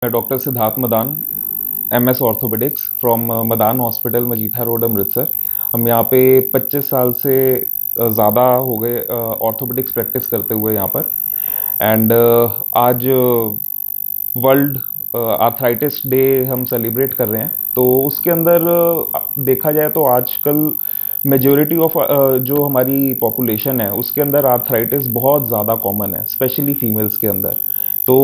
मैं doctor Siddharth Madan, MS orthopaedics from Madan hospital, Majitha road, Amritsar. हम यहाँ पे 25 साल से ज़्यादा हो गए ऑर्थोपेडिक्स प्रैक्टिस करते हुए यहाँ पर। एंड आज वर्ल्ड आर्थराइटिस डे हम सेलिब्रेट कर रहे हैं। तो उसके अंदर देखा जाए तो आजकल मेजोरिटी ऑफ जो हमारी पॉपुलेशन है उसके अंदर आर्थराइटिस बहुत ज़्यादा कॉमन है, स्पेशली फीमेल्स के अंदर। तो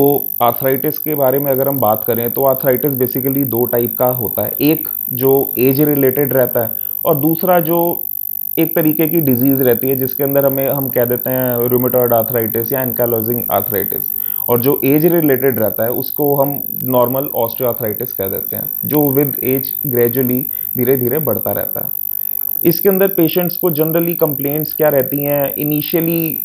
आर्थराइटिस के बारे में अगर हम बात करें तो आर्थराइटिस बेसिकली दो टाइप का होता है। एक जो एज रिलेटेड रहता है, और दूसरा जो एक तरीके की डिजीज़ रहती है जिसके अंदर हम कह देते हैं रूमेटॉइड आर्थराइटिस या एंकाइलोजिंग आर्थराइटिस। और जो एज रिलेटेड रहता है उसको हम नॉर्मल ऑस्टियोआर्थराइटिस कह देते हैं, जो विद एज ग्रेजुअली धीरे धीरे बढ़ता रहता है। इसके अंदर पेशेंट्स को जनरली कंप्लेंट्स क्या रहती हैं, इनिशियली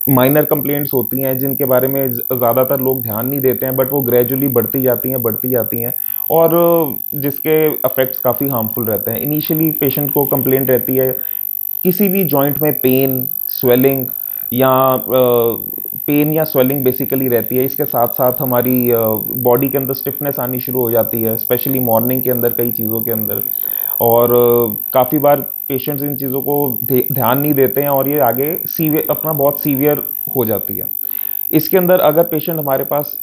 माइनर कंप्लेंट्स होती हैं जिनके बारे में ज़्यादातर लोग ध्यान नहीं देते हैं, बट वो ग्रेजुअली बढ़ती जाती हैं और जिसके अफेक्ट्स काफ़ी हार्मफुल रहते हैं। इनिशियली पेशेंट को कंप्लेंट रहती है किसी भी जॉइंट में पेन, स्वेलिंग या पेन या स्वेलिंग बेसिकली रहती है। इसके साथ साथ हमारी बॉडी के अंदर स्टिफनेस आनी शुरू हो जाती है, स्पेशली मॉर्निंग के अंदर, कई चीज़ों के अंदर। और काफ़ी बार पेशेंट्स इन चीज़ों को ध्यान नहीं देते हैं और ये आगे सीवियर अपना बहुत सीवियर हो जाती है। इसके अंदर अगर पेशेंट हमारे पास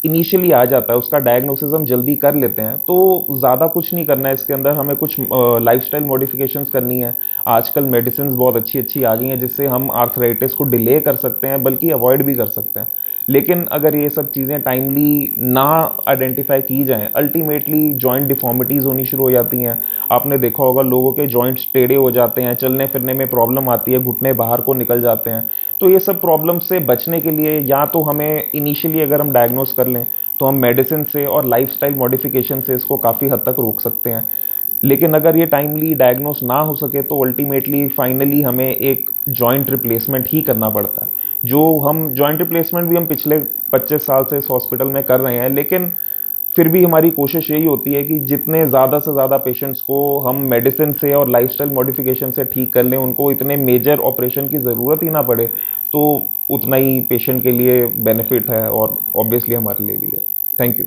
इनिशियली आ जाता है, उसका डायग्नोसिस हम जल्दी कर लेते हैं, तो ज़्यादा कुछ नहीं करना है इसके अंदर। हमें कुछ लाइफस्टाइल मॉडिफिकेशंस करनी है। आजकल मेडिसिन्स बहुत अच्छी आ गई हैं जिससे हम आर्थराइटिस को डिले कर सकते हैं, बल्कि अवॉइड भी कर सकते हैं। लेकिन अगर ये सब चीज़ें टाइमली ना आइडेंटिफाई की जाएं, अल्टीमेटली जॉइंट डिफॉर्मिटीज़ होनी शुरू हो जाती हैं। आपने देखा होगा लोगों के जॉइंट्स टेढ़े हो जाते हैं, चलने फिरने में प्रॉब्लम आती है, घुटने बाहर को निकल जाते हैं। तो ये सब प्रॉब्लम से बचने के लिए या तो हमें इनिशियली अगर हम डायग्नोस कर लें तो हम मेडिसिन से और लाइफस्टाइल मॉडिफिकेशन से इसको काफ़ी हद तक रोक सकते हैं। लेकिन अगर ये टाइमली डायग्नोस ना हो सके तो अल्टीमेटली फाइनली हमें एक जॉइंट रिप्लेसमेंट ही करना पड़ता है। जो हम जॉइंट रिप्लेसमेंट भी हम पिछले 25 साल से इस हॉस्पिटल में कर रहे हैं, लेकिन फिर भी हमारी कोशिश यही होती है कि जितने ज़्यादा से ज़्यादा पेशेंट्स को हम मेडिसिन से और लाइफस्टाइल मॉडिफिकेशन से ठीक कर लें, उनको इतने मेजर ऑपरेशन की ज़रूरत ही ना पड़े, तो उतना ही पेशेंट के लिए बेनिफिट है और ऑब्वियसली हमारे लिए भी है। Thank you.